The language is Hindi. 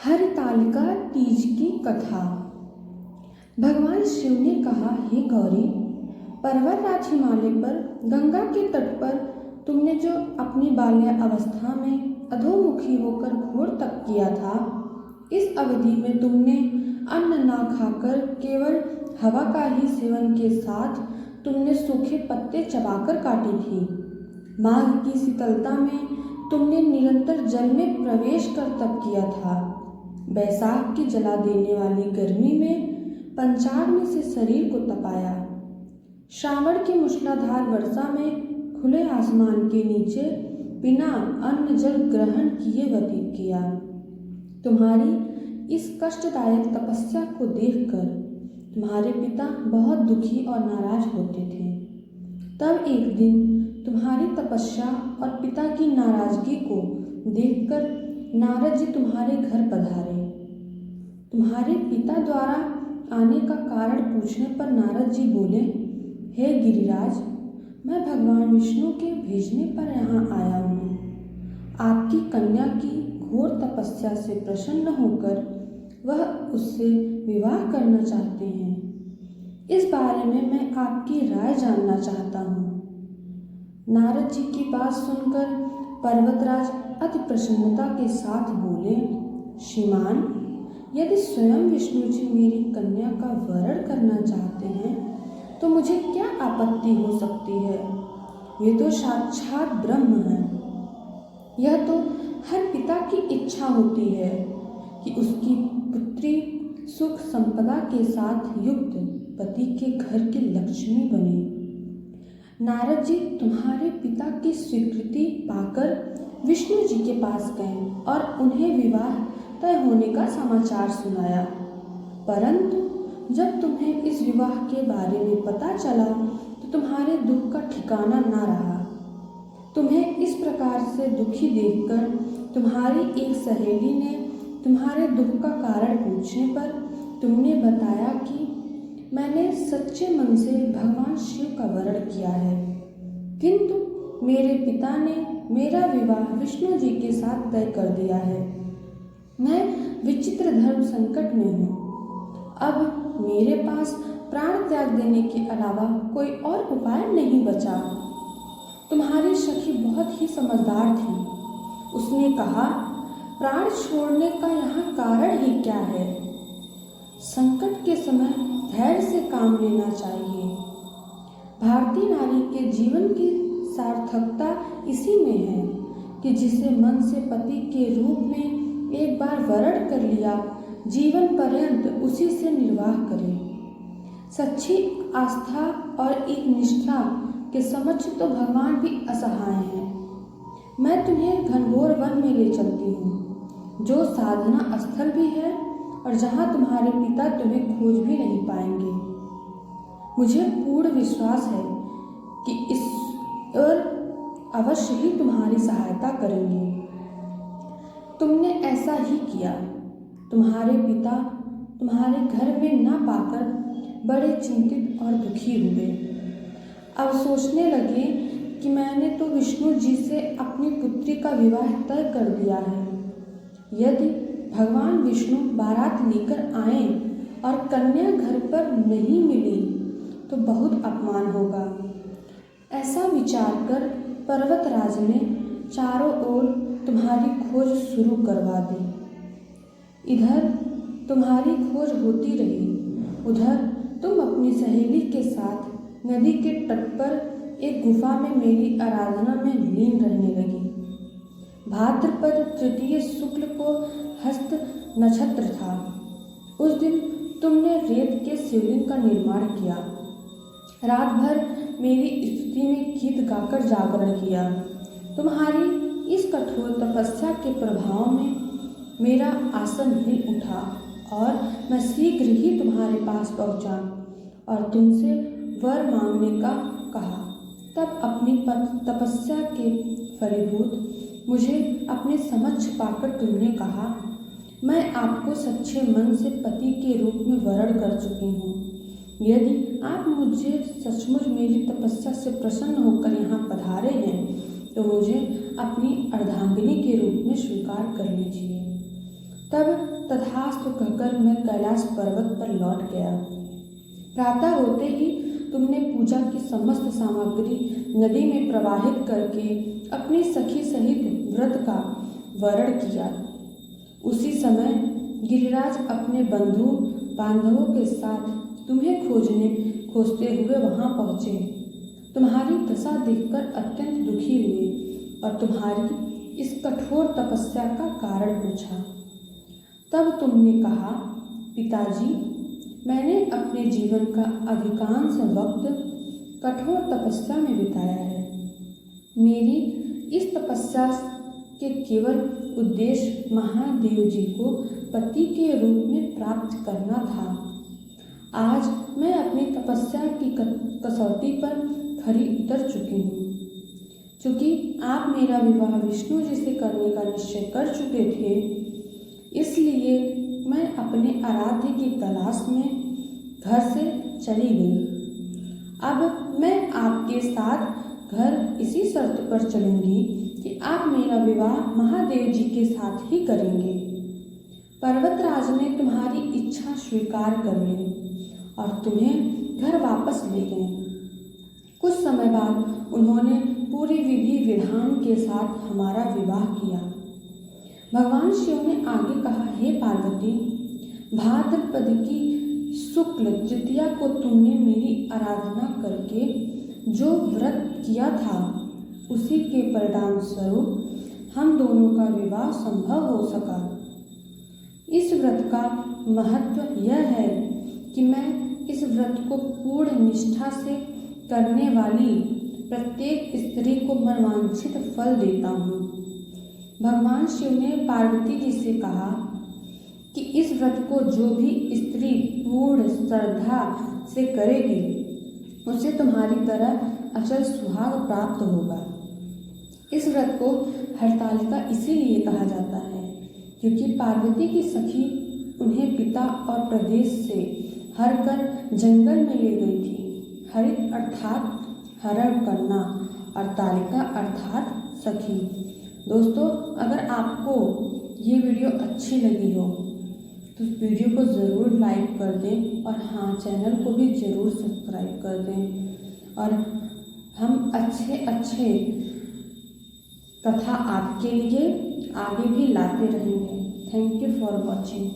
हरितालिका तीज की कथा। भगवान शिव ने कहा, हे गौरी, पर्वतराज हिमालय पर गंगा के तट पर तुमने जो अपनी बाल्यावस्था में अधोमुखी होकर घोर तप किया था, इस अवधि में तुमने अन्न ना खाकर केवल हवा का ही सेवन के साथ तुमने सूखे पत्ते चबाकर काटी थी। माघ की शीतलता में तुमने निरंतर जल में प्रवेश कर तप किया था। बैसाख की जला देने वाली गर्मी में पंचाग्नि से शरीर को तपाया। श्रावण की मूसलाधार वर्षा में खुले आसमान के नीचे बिना अन्न जल ग्रहण किए व्यतीत किया। तुम्हारी इस कष्टदायक तपस्या को देखकर तुम्हारे पिता बहुत दुखी और नाराज होते थे। तब एक दिन तुम्हारी तपस्या और पिता की नाराजगी को देखकर नारद जी तुम्हारे घर पधारे। तुम्हारे पिता द्वारा आने का कारण पूछने पर नारद जी बोले, हे गिरिराज, मैं भगवान विष्णु के भेजने पर यहाँ आया हूँ। आपकी कन्या की घोर तपस्या से प्रसन्न होकर वह उससे विवाह करना चाहते हैं। इस बारे में मैं आपकी राय जानना चाहता हूँ। नारद जी की बात सुनकर पर्वतराज अति प्रसन्नता के साथ बोले, श्रीमान, यदि स्वयं विष्णु जी मेरी कन्या का वरण करना चाहते हैं तो मुझे क्या आपत्ति हो सकती है। वे तो साक्षात ब्रह्म हैं। यह तो हर पिता की इच्छा होती है कि उसकी पुत्री सुख संपदा के साथ युक्त पति के घर की लक्ष्मी बने। नारद जी तुम्हारे पिता की स्वीकृति पाकर विष्णु जी के पास गए और उन्हें विवाह तय होने का समाचार सुनाया। परंतु जब तुम्हें इस विवाह के बारे में पता चला तो तुम्हारे दुख का ठिकाना ना रहा। तुम्हें इस प्रकार से दुखी देखकर तुम्हारी एक सहेली ने तुम्हारे दुख का कारण पूछने पर तुमने बताया कि मैंने सच्चे मन से भगवान शिव का वरण किया है, किंतु मेरे पिता ने मेरा विवाह विष्णु जी के साथ तय कर दिया है। मैं विचित्र धर्म संकट में हूँ। अब मेरे पास प्राण त्याग देने के अलावा कोई और उपाय नहीं बचा। तुम्हारी सखी बहुत ही समझदार थी। उसने कहा, प्राण छोड़ने का यहाँ कारण ही क्या है। संकट के समय धैर्य से काम लेना चाहिए। भारतीय नारी के जीवन की सार्थकता इसी में है कि जिसे मन से पति के रूप में एक बार वरण कर लिया, जीवन पर्यंत उसी से निर्वाह करे। सच्ची आस्था और एक निष्ठा के समक्ष तो भगवान भी असहाय हैं। मैं तुम्हें घनघोर वन में ले चलती हूँ, जो साधना स्थल भी है और जहाँ तुम्हारे पिता तुम्हें खोज भी नहीं पाएंगे। मुझे पूर्ण विश्वास है कि ईश्वर अवश्य ही तुम्हारी सहायता करेंगे। तुमने ऐसा ही किया। तुम्हारे पिता तुम्हारे घर में ना पाकर बड़े चिंतित और दुखी हुए। अब सोचने लगे कि मैंने तो विष्णु जी से अपनी पुत्री का विवाह तय कर दिया है। यदि भगवान विष्णु बारात लेकर आए और कन्या घर पर नहीं मिली तो बहुत अपमान होगा। ऐसा विचार कर पर्वतराज ने चारों ओर तुम्हारी खोज शुरू करवा दी। इधर तुम्हारी खोज होती रही, उधर तुम अपनी सहेली के साथ नदी के तट पर एक गुफा में मेरी आराधना में लीन रहने लगी। भाद्रपद तृतीय शुक्ल को हस्त नक्षत्र था। उस दिन तुमने रेत के शिवलिंग का निर्माण किया। रात भर मेरी स्तुति में गीत गाकर जागरण किया। तुम्हारी इस कठोर तपस्या के प्रभाव में मेरा आसन हिल उठा और मैं शीघ्र ही तुम्हारे पास पहुंचा और तुमसे वर मांगने का कहा। तब अपनी तपस्या के फलीभूत मुझे अपने समक्ष पाकर तुमने कहा, मैं आपको सच्चे मन से पति के रूप में वरण कर चुकी हूँ। यदि आप मुझे सचमुच मेरी तपस्या से प्रसन्न होकर यहाँ पधारे हैं तो मुझे अपनी अर्धांगिनी के रूप में स्वीकार कर लीजिए। तब तथास्तु कहकर मैं कैलाश पर्वत पर लौट गया। प्रातः होते ही तुमने पूजा की समस्त सामग्री नदी में प्रवाहित करके अपनी सखी सहित व्रत का वर्ण किया। उसी समय गिरिराज अपने बंधु बांधवों के साथ तुम्हें खोजते हुए वहां पहुँचे। तुम्हारी दशा देखकर अत्यंत दुखी हुए और तुम्हारी इस कठोर तपस्या का कारण पूछा। तब तुमने कहा, पिताजी, मैंने अपने जीवन का अधिकांश वक्त कठोर तपस्या में बिताया है। मेरी इस तपस्या के केवल उद्देश्य महादेव जी को पति के रूप में प्राप्त करना था। आज मैं अपनी तपस्या की कसौटी पर खरी उतर चुकी हूँ। चूँकि आप मेरा विवाह विष्णु जी से करने का निश्चय कर चुके थे, इसलिए मैं अपने आराध्य की तलाश में घर से चली गई। अब मैं आपके साथ घर इसी शर्त पर चलूँगी कि आप मेरा विवाह महादेव जी के साथ ही करेंगे। पर्वतराज ने तुम्हारी इच्छा स्वीकार कर ली और तुम्हें घर वापस ले गए। कुछ समय बाद उन्होंने पूरी विधि विधान के साथ हमारा विवाह किया। भगवान शिव ने आगे कहा, हे पार्वती, भाद्रपद की शुक्ल तृतीया को तुमने मेरी आराधना करके जो व्रत किया था, उसी के परिणाम स्वरूप हम दोनों का विवाह संभव हो सका। इस व्रत का महत्व यह है कि मैं इस व्रत को पूर्ण निष्ठा से करने वाली प्रत्येक स्त्री को मनवांछित फल देता हूँ। भगवान शिव ने पार्वती जी से कहा कि इस व्रत को जो भी स्त्री पूर्ण श्रद्धा से करेगी, उसे तुम्हारी तरह अचल सुहाग प्राप्त होगा। इस व्रत को हरतालिका इसीलिए कहा जाता है क्योंकि पार्वती की सखी उन्हें पिता और प्रदेश से हर कर जंगल में ले गई थी। हरित अर्थात हरण करना और तालिका अर्थात सखी। दोस्तों, अगर आपको ये वीडियो अच्छी लगी हो तो इस वीडियो को ज़रूर लाइक कर दें और हाँ, चैनल को भी ज़रूर सब्सक्राइब कर दें। और हम अच्छे कथा आपके लिए आगे भी लाते रहेंगे। Thank you for watching.